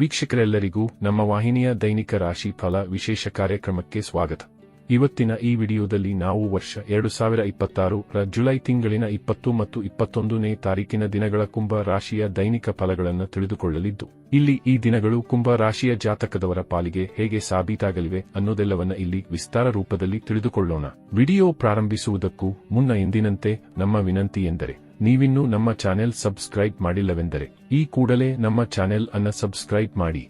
ವೀಕ್ಷಕರೆಲ್ಲರಿಗೂ ನಮ್ಮ ವಾಹಿನಿಯ ದೈನಿಕ ರಾಶಿ ಫಲ ವಿಶೇಷ ಕಾರ್ಯಕ್ರಮಕ್ಕೆ ಸ್ವಾಗತ. ಇವತ್ತಿನ ಈ ವಿಡಿಯೋದಲ್ಲಿ ನಾವು ವರ್ಷ 2026 ರ ಜುಲೈ ತಿಂಗಳಿನ 20 ಮತ್ತು 21ನೇ ತಾರೀಕಿನ ದಿನಗಳ ಕುಂಭ ರಾಶಿಯ ದೈನಿಕ ಫಲಗಳನ್ನು ತಿಳಿದುಕೊಳ್ಳಲಿದ್ದು, ಇಲ್ಲಿ ಈ ದಿನಗಳು ಕುಂಭ ರಾಶಿಯ ಜಾತಕದವರ ಪಾಲಿಗೆ ಹೇಗೆ ಸಾಬೀತಾಗಲಿವೆ ಅನ್ನೋದೆಲ್ಲವನ್ನ ಇಲ್ಲಿ ವಿಸ್ತಾರ ರೂಪದಲ್ಲಿ ತಿಳಿದುಕೊಳ್ಳೋಣ. ವಿಡಿಯೋ ಪ್ರಾರಂಭಿಸುವುದಕ್ಕೂ ಮುನ್ನ ಎಂದಿನಂತೆ ನಮ್ಮ ವಿನಂತಿ ಎಂದರೆ, ನೀವಿನ್ನೂ ನಮ್ಮ ಚಾನೆಲ್ ಸಬ್ಸ್ಕ್ರೈಬ್ ಮಾಡಿಲ್ಲವೆಂದರೆ ಈ ಕೂಡಲೇ ನಮ್ಮ ಚಾನೆಲ್ ಅನ್ನು ಸಬ್ಸ್ಕ್ರೈಬ್ ಮಾಡಿ.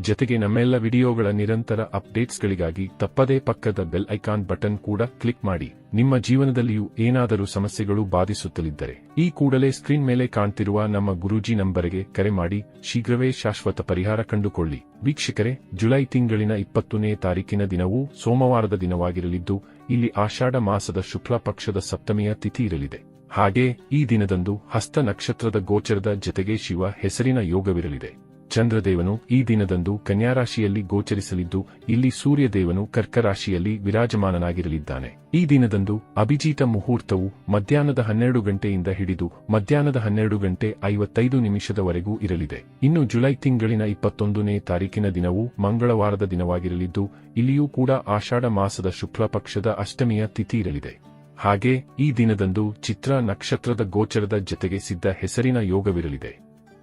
ಜತೆಗೆ ನಮ್ಮೆಲ್ಲ ವಿಡಿಯೋಗಳ ನಿರಂತರ ಅಪ್ಡೇಟ್ಸ್ಗಳಿಗಾಗಿ ತಪ್ಪದೇ ಪಕ್ಕದ ಬೆಲ್ ಐಕಾನ್ ಬಟನ್ ಕೂಡ ಕ್ಲಿಕ್ ಮಾಡಿ. ನಿಮ್ಮ ಜೀವನದಲ್ಲಿಯೂ ಏನಾದರೂ ಸಮಸ್ಯೆಗಳು ಬಾಧಿಸುತ್ತಲಿದ್ದರೆ ಈ ಕೂಡಲೇ ಸ್ಕ್ರೀನ್ ಮೇಲೆ ಕಾಣ್ತಿರುವ ನಮ್ಮ ಗುರೂಜಿ ನಂಬರಿಗೆ ಕರೆ ಮಾಡಿ ಶೀಘ್ರವೇ ಶಾಶ್ವತ ಪರಿಹಾರ ಕಂಡುಕೊಳ್ಳಿ. ವೀಕ್ಷಕರೇ, ಜುಲೈ ತಿಂಗಳಿನ 20ನೇ ತಾರೀಕಿನ ದಿನವೂ ಸೋಮವಾರದ ದಿನವಾಗಿರಲಿದ್ದು, ಇಲ್ಲಿ ಆಷಾಢ ಮಾಸದ ಶುಕ್ಲ ಪಕ್ಷದ ಸಪ್ತಮಿಯ ತಿಥಿ ಇರಲಿದೆ. ಹಾಗೆ ಈ ದಿನದಂದು ಹಸ್ತ ನಕ್ಷತ್ರದ ಗೋಚರದ ಜತೆಗೆ ಶಿವ ಹೆಸರಿನ ಯೋಗವಿರಲಿದೆ. ಚಂದ್ರದೇವನು ಈ ದಿನದಂದು ಕನ್ಯಾರಾಶಿಯಲ್ಲಿ ಗೋಚರಿಸಲಿದ್ದು, ಇಲ್ಲಿ ಸೂರ್ಯದೇವನು ಕರ್ಕರಾಶಿಯಲ್ಲಿ ವಿರಾಜಮಾನನಾಗಿರಲಿದ್ದಾನೆ. ಈ ದಿನದಂದು ಅಭಿಜಿತ ಮುಹೂರ್ತವು ಮಧ್ಯಾಹ್ನದ 12 ಗಂಟೆಯಿಂದ ಹಿಡಿದು ಮಧ್ಯಾಹ್ನದ 12:55 ಇರಲಿದೆ. ಇನ್ನು ಜುಲೈ ತಿಂಗಳಿನ 21ನೇ ತಾರೀಕಿನ ದಿನವು ಮಂಗಳವಾರದ ದಿನವಾಗಿರಲಿದ್ದು, ಇಲ್ಲಿಯೂ ಕೂಡ ಆಷಾಢ ಮಾಸದ ಶುಕ್ಲ ಪಕ್ಷದ ಅಷ್ಟಮಿಯ ತಿಥಿ ಇರಲಿದೆ. ಹಾಗೆ ಈ ದಿನದಂದು ಚಿತ್ರ ನಕ್ಷತ್ರದ ಗೋಚರದ ಜತೆಗೆ ಸಿದ್ಧ ಹೆಸರಿನ ಯೋಗವಿರಲಿದೆ.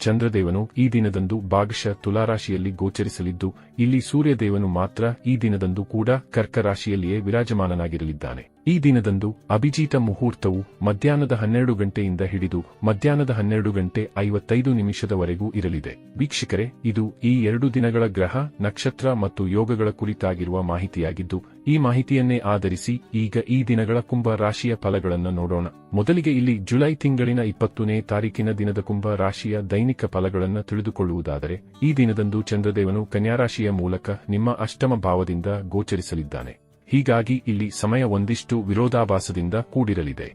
ಚಂದ್ರದೇವನು ಈ ದಿನದಂದು ಭಾಗಶಃ ತುಲಾರಾಶಿಯಲ್ಲಿ ಗೋಚರಿಸಲಿದ್ದು, ಇಲ್ಲಿ ಸೂರ್ಯದೇವನು ಮಾತ್ರ ಈ ದಿನದಂದು ಕೂಡ ಕರ್ಕರಾಶಿಯಲ್ಲಿಯೇ ವಿರಾಜಮಾನನಾಗಿರಲಿದ್ದಾನೆ. ಈ ದಿನದಂದು ಅಭಿಜಿತ ಮುಹೂರ್ತವು ಮಧ್ಯಾಹ್ನದ 12 ಗಂಟೆಯಿಂದ ಹಿಡಿದು ಮಧ್ಯಾಹ್ನದ 12:55 ಇರಲಿದೆ. ವೀಕ್ಷಕರೇ, ಇದು ಈ 2 ದಿನಗಳ ಗ್ರಹ, ನಕ್ಷತ್ರ ಮತ್ತು ಯೋಗಗಳ ಕುರಿತಾಗಿರುವ ಮಾಹಿತಿಯಾಗಿದ್ದು, ಈ ಮಾಹಿತಿಯನ್ನೇ ಆಧರಿಸಿ ಈಗ ಈ ದಿನಗಳ ಕುಂಭ ರಾಶಿಯ ಫಲಗಳನ್ನು ನೋಡೋಣ. ಮೊದಲಿಗೆ ಇಲ್ಲಿ ಜುಲೈ ತಿಂಗಳಿನ 20ನೇ ತಾರೀಕಿನ ದಿನದ ಕುಂಭ ರಾಶಿಯ ದೈನಿಕ ಫಲಗಳನ್ನು ತಿಳಿದುಕೊಳ್ಳುವುದಾದರೆ, ಈ ದಿನದಂದು ಚಂದ್ರದೇವನು ಕನ್ಯಾರಾಶಿಯ ಮೂಲಕ ನಿಮ್ಮ ಅಷ್ಟಮ ಭಾವದಿಂದ ಗೋಚರಿಸಲಿದ್ದಾನೆ. ಹೀಗಾಗಿ ಇಲ್ಲಿ ಸಮಯ ಒಂದಿಷ್ಟು ವಿರೋಧಾಭಾಸದಿಂದ ಕೂಡಿರಲಿದೆ.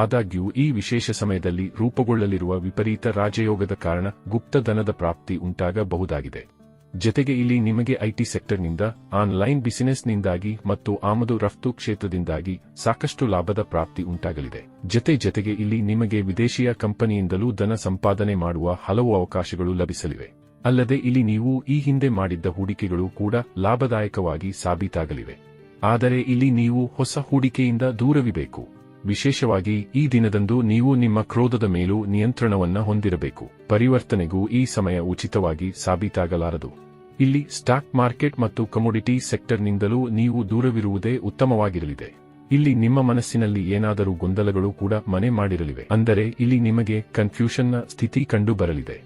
ಆದಾಗ್ಯೂ ಈ ವಿಶೇಷ ಸಮಯದಲ್ಲಿ ರೂಪುಗೊಳ್ಳಲಿರುವ ವಿಪರೀತ ರಾಜಯೋಗದ ಕಾರಣ ಗುಪ್ತಧನದ ಪ್ರಾಪ್ತಿ ಉಂಟಾಗಬಹುದಾಗಿದೆ. ಜತೆಗೆ ಇಲ್ಲಿ ನಿಮಗೆ ಐಟಿ ಸೆಕ್ಟರ್ನಿಂದ, ಆನ್ಲೈನ್ ಬಿಸಿನೆಸ್ನಿಂದಾಗಿ ಮತ್ತು ಆಮದು ರಫ್ತು ಕ್ಷೇತ್ರದಿಂದಾಗಿ ಸಾಕಷ್ಟು ಲಾಭದ ಪ್ರಾಪ್ತಿ ಉಂಟಾಗಲಿದೆ. ಜತೆಗೆ ಇಲ್ಲಿ ನಿಮಗೆ ವಿದೇಶಿಯ ಕಂಪನಿಯಿಂದಲೂ ಧನ ಸಂಪಾದನೆ ಮಾಡುವ ಹಲವು ಅವಕಾಶಗಳು ಲಭಿಸಲಿವೆ. ಅಲ್ಲದೆ ಇಲ್ಲಿ ನೀವು ಈ ಹಿಂದೆ ಮಾಡಿದ್ದ ಹೂಡಿಕೆಗಳು ಕೂಡ ಲಾಭದಾಯಕವಾಗಿ ಸಾಬೀತಾಗಲಿವೆ. ಆದರೆ ಇಲ್ಲಿ ನೀವು ಹೊಸ ಹೂಡಿಕೆಯಿಂದ ದೂರವಿರಬೇಕು. ವಿಶೇಷವಾಗಿ ಈ ದಿನದಂದು ನೀವು ನಿಮ್ಮ ಕ್ರೋಧದ ಮೇಲೂ ನಿಯಂತ್ರಣವನ್ನ ಹೊಂದಿರಬೇಕು. ಪರಿವರ್ತನೆಗೂ ಈ ಸಮಯ ಉಚಿತವಾಗಿ ಸಾಬೀತಾಗಲಾರದು. ಇಲ್ಲಿ ಸ್ಟಾಕ್ ಮಾರ್ಕೆಟ್ ಮತ್ತು ಕಮೋಡಿಟಿ ಸೆಕ್ಟರ್ನಿಂದಲೂ ನೀವು ದೂರವಿರುವುದೇ ಉತ್ತಮವಾಗಿರಲಿದೆ. ಇಲ್ಲಿ ನಿಮ್ಮ ಮನಸ್ಸಿನಲ್ಲಿ ಏನಾದರೂ ಗೊಂದಲಗಳು ಕೂಡ ಮನೆ ಮಾಡಿರಲಿವೆ. ಅಂದರೆ ಇಲ್ಲಿ ನಿಮಗೆ ಕನ್ಫ್ಯೂಷನ್ನ ಸ್ಥಿತಿ ಕಂಡು ಬರಲಿದೆ.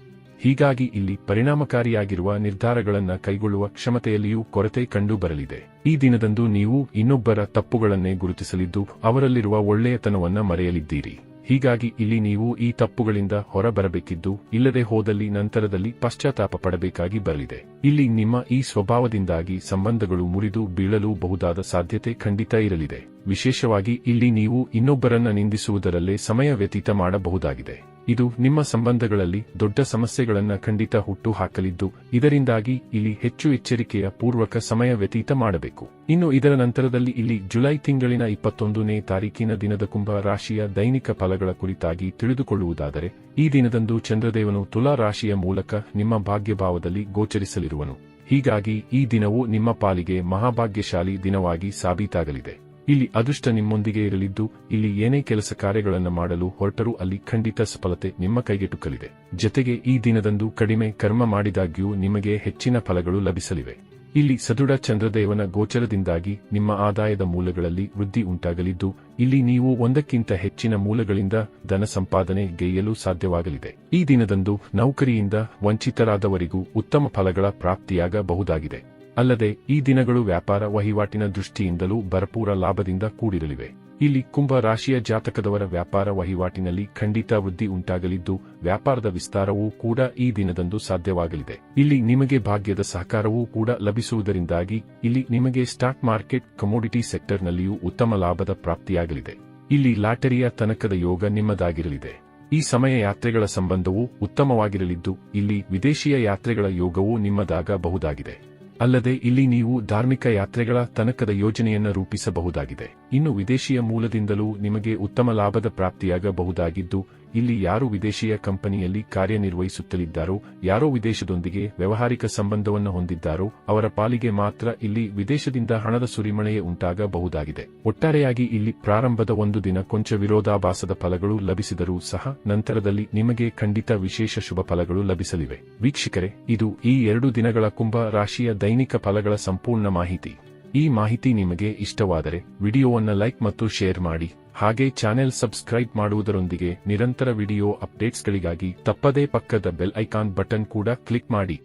ಹೀಗಾಗಿ ಇಲ್ಲಿ ಪರಿಣಾಮಕಾರಿಯಾಗಿರುವ ನಿರ್ಧಾರಗಳನ್ನು ಕೈಗೊಳ್ಳುವ ಕ್ಷಮತೆಯಲ್ಲಿಯೂ ಕೊರತೆ ಕಂಡು ಬರಲಿದೆ. ಈ ದಿನದಂದು ನೀವು ಇನ್ನೊಬ್ಬರ ತಪ್ಪುಗಳನ್ನೇ ಗುರುತಿಸಲಿದ್ದು, ಅವರಲ್ಲಿರುವ ಒಳ್ಳೆಯತನವನ್ನ ಮರೆಯಲಿದ್ದೀರಿ. ಹೀಗಾಗಿ ಇಲ್ಲಿ ನೀವು ಈ ತಪ್ಪುಗಳಿಂದ ಹೊರಬರಬೇಕಿದ್ದು, ಇಲ್ಲದೆ ಹೋದಲ್ಲಿ ನಂತರದಲ್ಲಿ ಪಶ್ಚಾತ್ತಾಪ ಪಡಬೇಕಾಗಿ ಬರಲಿದೆ. ಇಲ್ಲಿ ನಿಮ್ಮ ಈ ಸ್ವಭಾವದಿಂದಾಗಿ ಸಂಬಂಧಗಳು ಮುರಿದು ಬೀಳಲು ಬಹುದಾದ ಸಾಧ್ಯತೆ ಖಂಡಿತ ಇರಲಿದೆ. ವಿಶೇಷವಾಗಿ ಇಲ್ಲಿ ನೀವು ಇನ್ನೊಬ್ಬರನ್ನ ನಿಂದಿಸುವುದರಲ್ಲೇ ಸಮಯ ವ್ಯತೀತ ಮಾಡಬಹುದಾಗಿದೆ. ಇದು ನಿಮ್ಮ ಸಂಬಂಧಗಳಲ್ಲಿ ದೊಡ್ಡ ಸಮಸ್ಯೆಗಳನ್ನ ಖಂಡಿತ ಹುಟ್ಟು ಹಾಕಲಿದ್ದು, ಇದರಿಂದಾಗಿ ಇಲ್ಲಿ ಹೆಚ್ಚು ಎಚ್ಚರಿಕೆಯ ಪೂರ್ವಕ ಸಮಯ ವ್ಯತೀತ ಮಾಡಬೇಕು. ಇನ್ನು ಇದರ ನಂತರದಲ್ಲಿ ಇಲ್ಲಿ ಜುಲೈ ತಿಂಗಳಿನ 21ನೇ ತಾರೀಕಿನ ದಿನದ ಕುಂಭ ರಾಶಿಯ ದೈನಿಕ ಫಲಗಳ ಕುರಿತಾಗಿ ತಿಳಿದುಕೊಳ್ಳುವುದಾದರೆ, ಈ ದಿನದಂದು ಚಂದ್ರದೇವನು ತುಲಾ ರಾಶಿಯ ಮೂಲಕ ನಿಮ್ಮ ಭಾಗ್ಯಭಾವದಲ್ಲಿ ಗೋಚರಿಸಲಿರುವನು. ಹೀಗಾಗಿ ಈ ದಿನವು ನಿಮ್ಮ ಪಾಲಿಗೆ ಮಹಾಭಾಗ್ಯಶಾಲಿ ದಿನವಾಗಿ ಸಾಬೀತಾಗಲಿದೆ. ಇಲ್ಲಿ ಅದೃಷ್ಟ ನಿಮ್ಮೊಂದಿಗೆ ಇರಲಿದ್ದು, ಇಲ್ಲಿ ಏನೇ ಕೆಲಸ ಕಾರ್ಯಗಳನ್ನು ಮಾಡಲು ಹೊರಟರೂ ಅಲ್ಲಿ ಖಂಡಿತ ಸಫಲತೆ ನಿಮ್ಮ ಕೈಗೆಟುಕಲಿದೆ. ಜತೆಗೆ ಈ ದಿನದಂದು ಕಡಿಮೆ ಕರ್ಮ ಮಾಡಿದಾಗ್ಯೂ ನಿಮಗೆ ಹೆಚ್ಚಿನ ಫಲಗಳು ಲಭಿಸಲಿವೆ. ಇಲ್ಲಿ ಸದೃಢ ಚಂದ್ರದೇವನ ಗೋಚರದಿಂದಾಗಿ ನಿಮ್ಮ ಆದಾಯದ ಮೂಲಗಳಲ್ಲಿ ವೃದ್ಧಿ ಉಂಟಾಗಲಿದ್ದು, ಇಲ್ಲಿ ನೀವು ಒಂದಕ್ಕಿಂತ ಹೆಚ್ಚಿನ ಮೂಲಗಳಿಂದ ಧನ ಸಂಪಾದನೆ ಗೈಯಲು ಸಾಧ್ಯವಾಗಲಿದೆ. ಈ ದಿನದಂದು ನೌಕರಿಯಿಂದ ವಂಚಿತರಾದವರಿಗೂ ಉತ್ತಮ ಫಲಗಳ ಪ್ರಾಪ್ತಿಯಾಗಬಹುದಾಗಿದೆ. ಅಲ್ಲದೆ ಈ ದಿನಗಳು ವ್ಯಾಪಾರ ವಹಿವಾಟಿನ ದೃಷ್ಟಿಯಿಂದಲೂ ಭರಪೂರ ಲಾಭದಿಂದ ಕೂಡಿರಲಿವೆ. ಇಲ್ಲಿ ಕುಂಭ ರಾಶಿಯ ಜಾತಕದವರ ವ್ಯಾಪಾರ ವಹಿವಾಟಿನಲ್ಲಿ ಖಂಡಿತ ವೃದ್ಧಿ ಉಂಟಾಗಲಿದ್ದು, ವ್ಯಾಪಾರದ ವಿಸ್ತಾರವೂ ಕೂಡ ಈ ದಿನದಂದು ಸಾಧ್ಯವಾಗಲಿದೆ. ಇಲ್ಲಿ ನಿಮಗೆ ಭಾಗ್ಯದ ಸಹಕಾರವೂ ಕೂಡ ಲಭಿಸುವುದರಿಂದಾಗಿ ಇಲ್ಲಿ ನಿಮಗೆ ಸ್ಟಾಕ್ ಮಾರ್ಕೆಟ್, ಕಮೋಡಿಟಿ ಸೆಕ್ಟರ್ನಲ್ಲಿಯೂ ಉತ್ತಮ ಲಾಭದ ಪ್ರಾಪ್ತಿಯಾಗಲಿದೆ. ಇಲ್ಲಿ ಲಾಟರಿಯ ತನಕದ ಯೋಗ ನಿಮ್ಮದಾಗಿರಲಿದೆ. ಈ ಸಮಯ ಯಾತ್ರೆಗಳ ಸಂಬಂಧವೂ ಉತ್ತಮವಾಗಿರಲಿದ್ದು, ಇಲ್ಲಿ ವಿದೇಶಿಯ ಯಾತ್ರೆಗಳ ಯೋಗವೂ ನಿಮ್ಮದಾಗಬಹುದಾಗಿದೆ. ಅಲ್ಲದೆ ಇಲ್ಲಿ ನೀವು ಧಾರ್ಮಿಕ ಯಾತ್ರೆಗಳ ತನಕದ ಯೋಜನೆಯನ್ನು ರೂಪಿಸಬಹುದಾಗಿದೆ. ಇನ್ನು ವಿದೇಶಿಯ ಮೂಲದಿಂದಲೂ ನಿಮಗೆ ಉತ್ತಮ ಲಾಭದ ಪ್ರಾಪ್ತಿಯಾಗಬಹುದಾಗಿದ್ದು, ಇಲ್ಲಿ ಯಾರು ವಿದೇಶೀಯ ಕಂಪನಿಯಲ್ಲಿ ಕಾರ್ಯನಿರ್ವಹಿಸುತ್ತಲಿದ್ದಾರೋ, ಯಾರೋ ವಿದೇಶದೊಂದಿಗೆ ವ್ಯಾವಹಾರಿಕ ಸಂಬಂಧವನ್ನು ಹೊಂದಿದ್ದಾರೋ ಅವರ ಪಾಲಿಗೆ ಮಾತ್ರ ಇಲ್ಲಿ ವಿದೇಶದಿಂದ ಹಣದ ಸುರಿಮಳೆಯೇ ಉಂಟಾಗಬಹುದಾಗಿದೆ. ಒಟ್ಟಾರೆಯಾಗಿ ಇಲ್ಲಿ ಪ್ರಾರಂಭದ ಒಂದು ದಿನ ಕೊಂಚ ವಿರೋಧಾಭಾಸದ ಫಲಗಳು ಲಭಿಸಿದರೂ ಸಹ ನಂತರದಲ್ಲಿ ನಿಮಗೆ ಖಂಡಿತ ವಿಶೇಷ ಶುಭ ಫಲಗಳು ಲಭಿಸಲಿವೆ. ವೀಕ್ಷಕರೇ, ಇದು ಈ 2 ದಿನಗಳ ಕುಂಭ ರಾಶಿಯ ದೈನಿಕ ಫಲಗಳ ಸಂಪೂರ್ಣ ಮಾಹಿತಿ. ಈ ಮಾಹಿತಿ ನಿಮಗೆ ಇಷ್ಟವಾದರೆ ವಿಡಿಯೋವನ್ನು ಲೈಕ್ ಮತ್ತು ಶೇರ್ ಮಾಡಿ. ಹಾಗೆ ಚಾನೆಲ್ ಸಬ್ಸ್ಕ್ರೈಬ್ ಮಾಡುವುದರೊಂದಿಗೆ ನಿರಂತರ ವಿಡಿಯೋ ಅಪ್ಡೇಟ್ಸ್ಗಳಿಗಾಗಿ ತಪ್ಪದೇ ಪಕ್ಕದ ಬೆಲ್ ಐಕಾನ್ ಬಟನ್ ಕೂಡ ಕ್ಲಿಕ್ ಮಾಡಿ.